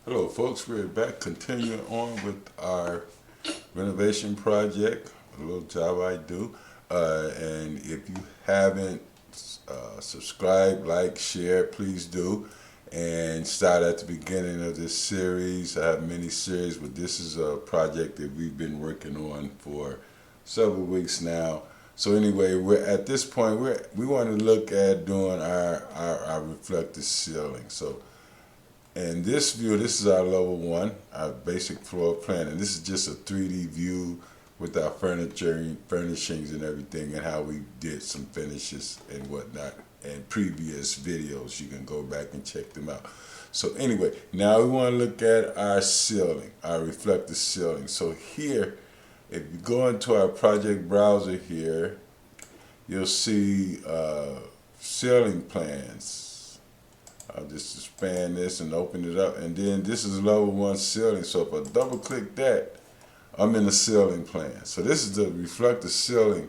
Hello folks, we're back continuing on with our renovation project, a little job I do. And if you haven't subscribed, like, share, please do. And start at the beginning of this series. I have many series, but this is a project that we've been working on for several weeks now. So anyway, we're at this point we want to look at doing our reflective ceiling. So in this view, this is our level one, our basic floor plan, and this is just a 3D view with our furniture, furnishings, and everything, and how we did some finishes and whatnot in previous videos. You can go back and check them out. So anyway, now we want to look at our ceiling, our reflective ceiling. So here, if you go into our project browser here, you'll see ceiling plans. I'll just expand this and open it up, and then this is level one ceiling. So if I double click that, I'm in the ceiling plan. So this is the reflective ceiling.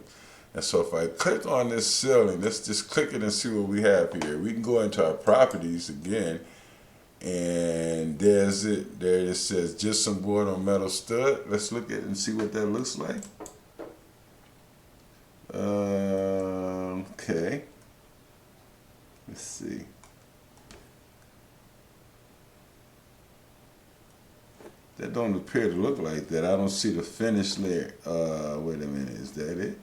And so if I click on this ceiling, let's just click it and see what we have here. We can go into our properties again, and there's it. There it says gypsum board on metal stud. Let's look at it and see what that looks like. Okay. Let's see. That don't appear to look like that. I don't see the finish layer. Wait a minute, is that it?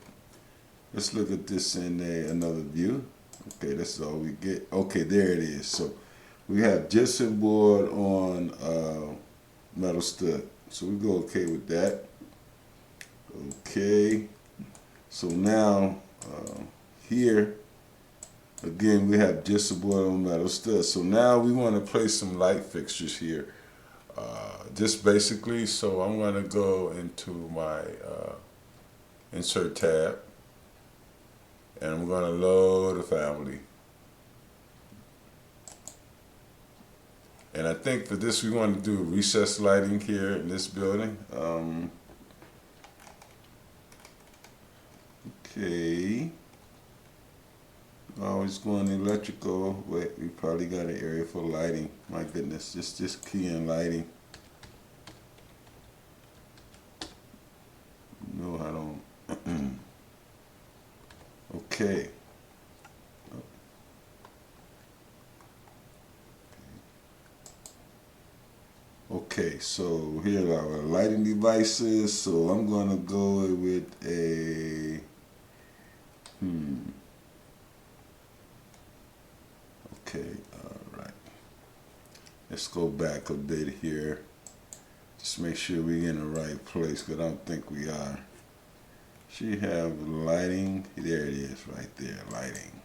Let's look at this in another view. Okay, that's all we get. Okay, there it is. So we have gypsum board on metal stud. So we go okay with that. Okay. So now here again we have gypsum board on metal stud. So now we want to place some light fixtures here. Just basically, so I'm going to go into my insert tab, and I'm going to load a family. And I think for this we want to do recessed lighting here in this building. Okay. Always going electrical. Wait, we probably got an area for lighting. My goodness, just key in lighting. No, I don't. Okay. Okay, so here are our lighting devices. So I'm gonna go with a Okay, all right. Let's go back a bit here. Just make sure we're in the right place, because I don't think we are. Should have lighting. There it is, right there, lighting.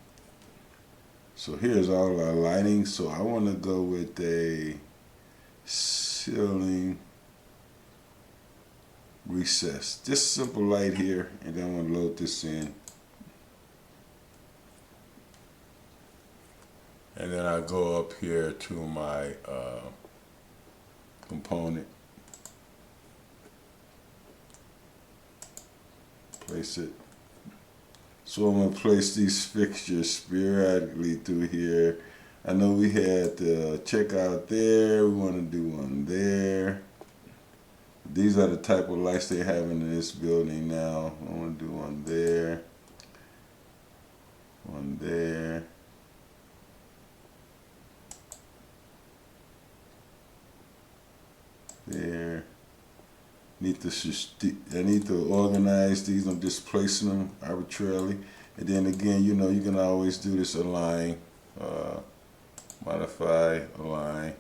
So here's all our lighting. So I want to go with a ceiling recess. Just simple light here, and then I'm going to load this in. And then I go up here to my component. Place it. So I'm going to place these fixtures sporadically through here. I know we had the checkout there. We want to do one there. These are the type of lights they have in this building now. I want to do one there. One there. There. I need to organize these. I'm just placing them arbitrarily. And then again, you know, you can always do this align, modify, align.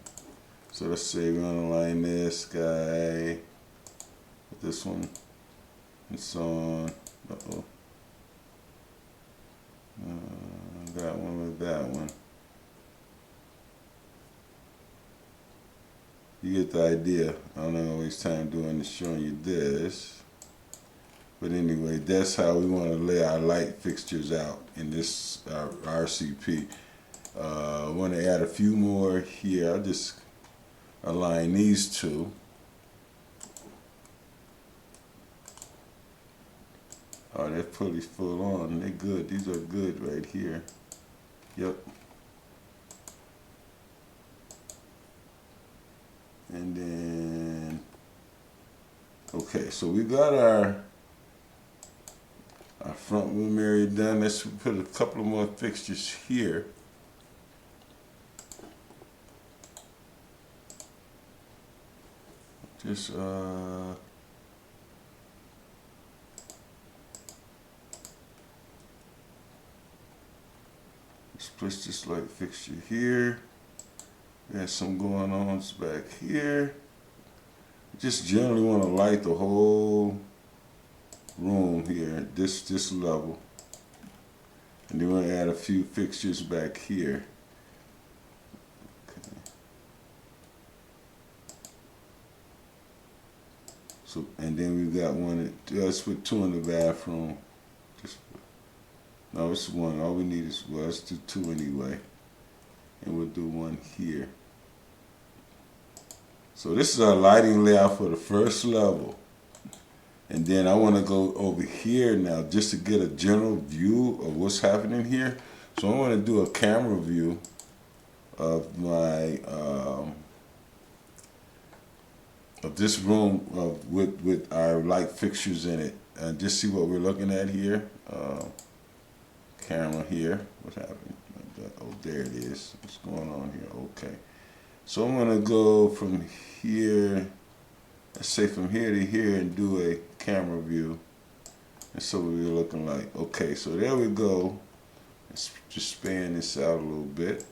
So let's say we're gonna align this guy with this one, and so on. That one with that one. You get the idea. I don't waste time doing this, showing you this. But anyway, that's how we want to lay our light fixtures out in this RCP. I want to add a few more here. I'll just align these two. Oh, they're pretty full on. They're good. These are good right here. Yep. And then, okay, so we got our front room area done. Let's put a couple of more fixtures here. Just let's place this light fixture here. There's some going on back here. Just generally want to light the whole room here at this level. And then we'll add a few fixtures back here. Okay. So, and then we got one let's put two in the bathroom. No, it's one. All we need is, well, let's do two anyway. And we'll do one here. So this is our lighting layout for the first level. And then I want to go over here now just to get a general view of what's happening here. So I want to do a camera view of my of this room with our light fixtures in it, and just see what we're looking at here. Camera here. What happened? Oh, there it is. What's going on here? Okay. So I'm gonna go from here, let's say from here to here, and do a camera view. And so we're looking like, okay, so there we go. Let's just span this out a little bit.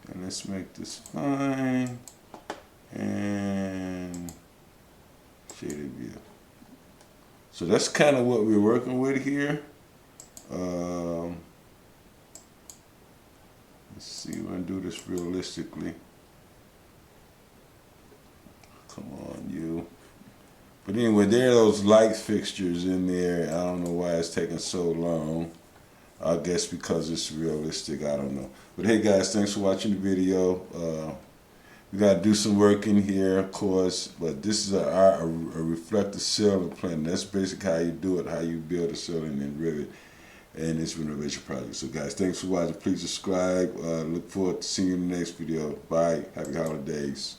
And let's make this fine. And shaded view. So that's kind of what we're working with here. Let's see, we're gonna do this realistically. Come on, you. But anyway, there are those light fixtures in there. I don't know why it's taking so long. I guess because it's realistic, I don't know. But hey guys, thanks for watching the video. We gotta do some work in here, of course, but this is a reflective ceiling plan. That's basically how you do it, how you build a ceiling in Revit and this renovation project. So guys, thanks for watching. Please subscribe. Look forward to seeing you in the next video. Bye. Happy holidays.